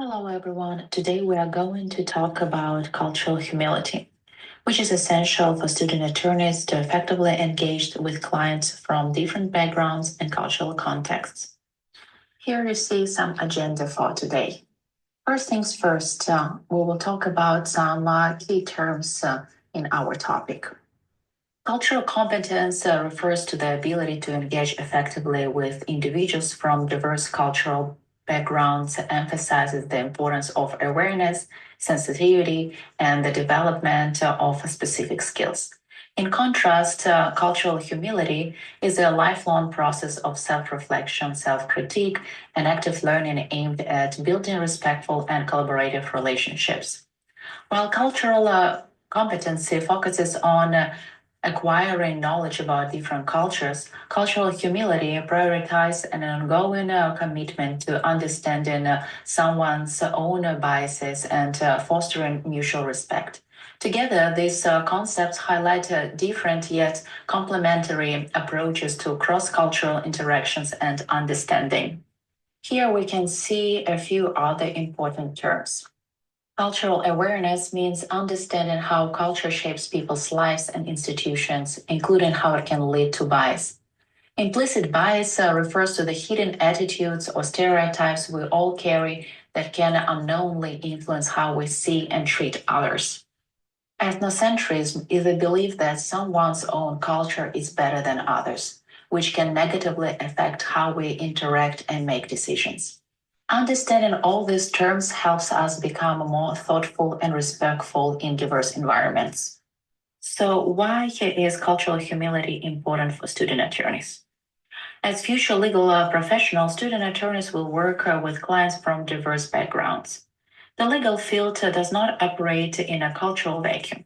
Hello, everyone. Today we are going to talk about cultural humility, which is essential for student attorneys to effectively engage with clients from different backgrounds and cultural contexts. Here you see some agenda for today. First things first, we will talk about some key terms in our topic. Cultural competence refers to the ability to engage effectively with individuals from diverse cultural backgrounds, emphasizes the importance of awareness, sensitivity, and the development of specific skills. In contrast, cultural humility is a lifelong process of self reflection, self critique, and active learning aimed at building respectful and collaborative relationships. While cultural competency focuses on acquiring knowledge about different cultures, cultural humility prioritizes an ongoing commitment to understanding someone's own biases and fostering mutual respect. Together, these concepts highlight different yet complementary approaches to cross cultural interactions and understanding. Here we can see a few other important terms. Cultural awareness means understanding how culture shapes people's lives and institutions, including how it can lead to bias. Implicit bias refers to the hidden attitudes or stereotypes we all carry that can unknowingly influence how we see and treat others. Ethnocentrism is the belief that someone's own culture is better than others, which can negatively affect how we interact and make decisions. Understanding all these terms helps us become more thoughtful and respectful in diverse environments. So, why is cultural humility important for student attorneys? As future legal professionals, student attorneys will work with clients from diverse backgrounds. The legal field does not operate in a cultural vacuum.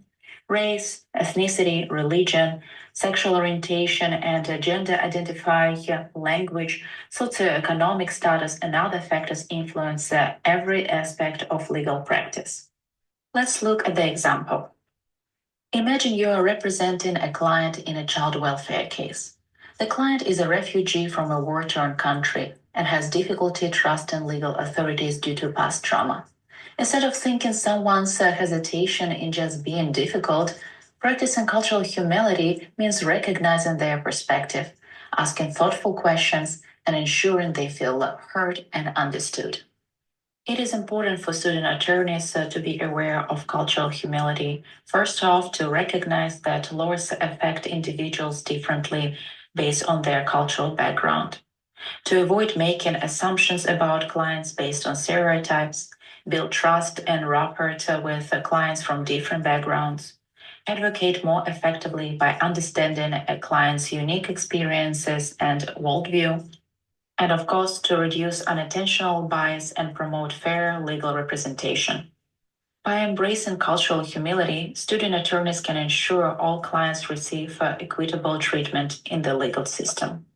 Race, ethnicity, religion, sexual orientation, and gender identify language, socioeconomic status, and other factors influence every aspect of legal practice. Let's look at the example. Imagine you are representing a client in a child welfare case. The client is a refugee from a war-torn country and has difficulty trusting legal authorities due to past trauma. Instead of thinking someone's hesitation in just being difficult, practicing cultural humility means recognizing their perspective, asking thoughtful questions, and ensuring they feel heard and understood. It is important for student attorneys to be aware of cultural humility. First off, to recognize that laws affect individuals differently based on their cultural background. To avoid making assumptions about clients based on stereotypes, build trust and rapport with clients from different backgrounds. Advocate more effectively by understanding a client's unique experiences and worldview, and of course, to reduce unintentional bias and promote fair legal representation. By embracing cultural humility, student attorneys can ensure all clients receive equitable treatment in the legal system.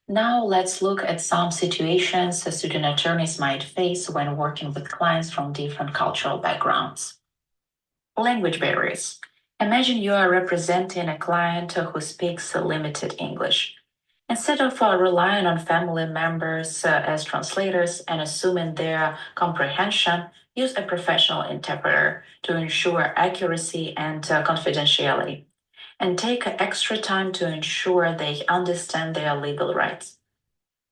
Now, let's look at some situations student attorneys might face when working with clients from different cultural backgrounds. Language barriers. Imagine you are representing a client who speaks limited English. Instead of relying on family members as translators and assuming their comprehension, use a professional interpreter to ensure accuracy and confidentiality. And take extra time to ensure they understand their legal rights.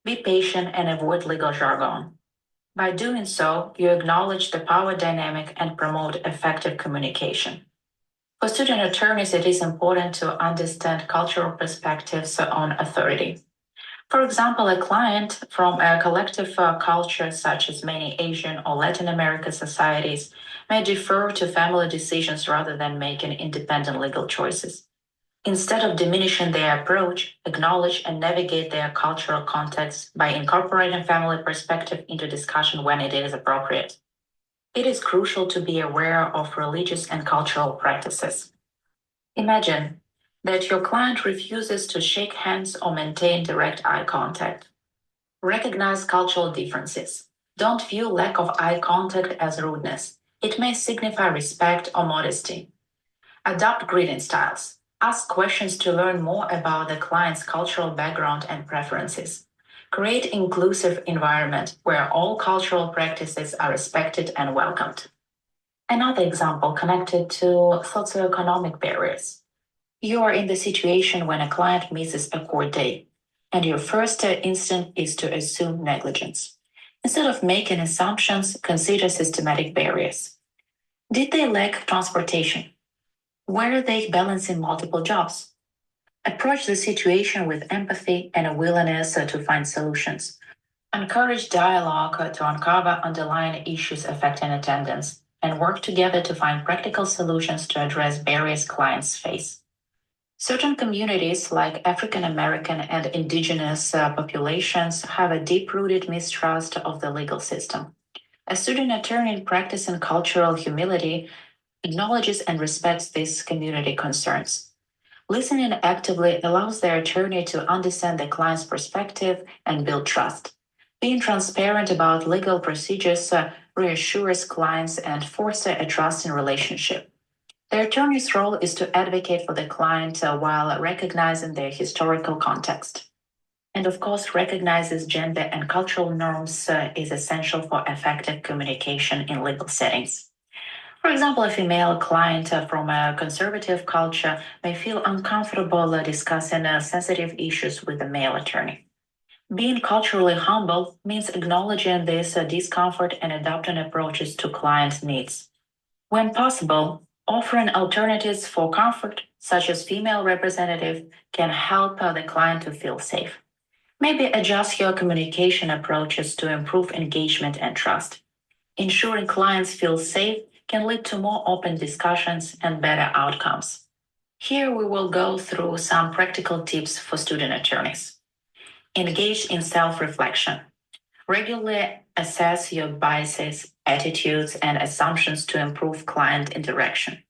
Be patient and avoid legal jargon. By doing so, you acknowledge the power dynamic and promote effective communication. For student attorneys, it is important to understand cultural perspectives on authority. For example, a client from a collective culture, such as many Asian or Latin American societies, may defer to family decisions rather than making independent legal choices. Instead of diminishing their approach, acknowledge and navigate their cultural context by incorporating family perspective into discussion when it is appropriate. It is crucial to be aware of religious and cultural practices. Imagine that your client refuses to shake hands or maintain direct eye contact. Recognize cultural differences. Don't view lack of eye contact as rudeness. It may signify respect or modesty. Adopt greeting styles. Ask questions to learn more about the client's cultural background and preferences. Create inclusive environment where all cultural practices are respected and welcomed. Another example connected to socioeconomic barriers. You are in the situation when a client misses a court day, and your first instinct is to assume negligence. Instead of making assumptions, consider systematic barriers. Did they lack transportation? Were they balancing multiple jobs? Approach the situation with empathy and a willingness to find solutions. Encourage dialogue to uncover underlying issues affecting attendance and work together to find practical solutions to address barriers clients face. Certain communities, like African American and indigenous populations, have a deep rooted mistrust of the legal system. A student attorney practicing cultural humility acknowledges and respects these community concerns. Listening actively allows the attorney to understand the client's perspective and build trust. Being transparent about legal procedures reassures clients and fosters a trusting relationship. The attorney's role is to advocate for the client while recognizing their historical context. And of course, recognizes gender and cultural norms is essential for effective communication in legal settings. For example, a female client from a conservative culture may feel uncomfortable discussing sensitive issues with a male attorney. Being culturally humble means acknowledging this discomfort and adapting approaches to client needs. When possible, offering alternatives for comfort, such as female representative, can help the client to feel safe. Maybe adjust your communication approaches to improve engagement and trust. Ensuring clients feel safe can lead to more open discussions and better outcomes. Here we will go through some practical tips for student attorneys. Engage in self reflection. Regularly assess your biases, attitudes, and assumptions to improve client interaction.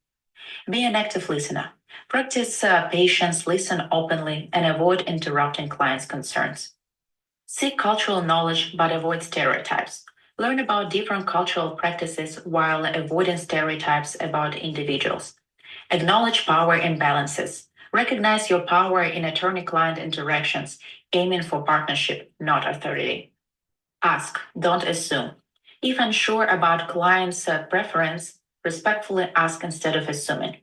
Be an active listener. Practice patience, listen openly, and avoid interrupting clients' concerns. Seek cultural knowledge but avoid stereotypes. Learn about different cultural practices while avoiding stereotypes about individuals. Acknowledge power imbalances. Recognize your power in attorney client interactions, aiming for partnership, not authority. Ask, don't assume. If unsure about client's preference, respectfully ask instead of assuming.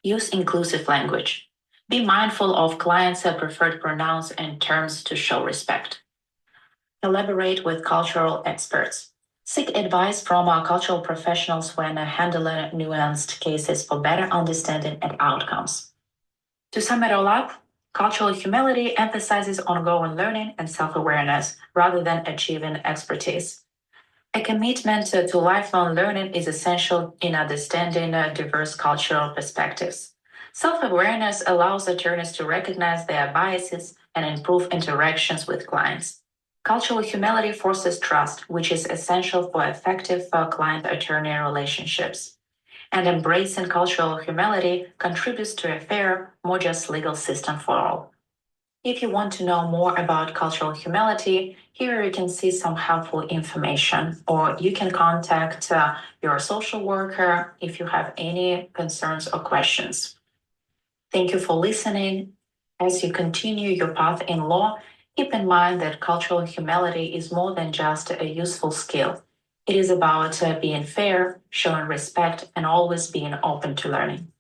Use inclusive language. Be mindful of clients' preferred pronouns and terms to show respect. Collaborate with cultural experts. Seek advice from our cultural professionals when handling nuanced cases for better understanding and outcomes. To sum it all up, cultural humility emphasizes ongoing learning and self awareness rather than achieving expertise. A commitment to lifelong learning is essential in understanding diverse cultural perspectives. Self awareness allows attorneys to recognize their biases and improve interactions with clients. Cultural humility fosters trust, which is essential for effective client attorney relationships. And embracing cultural humility contributes to a fairer, more just legal system for all. If you want to know more about cultural humility, here you can see some helpful information, or you can contact your social worker if you have any concerns or questions. Thank you for listening. As you continue your path in law, keep in mind that cultural humility is more than just a useful skill. It is about being fair, showing respect, and always being open to learning.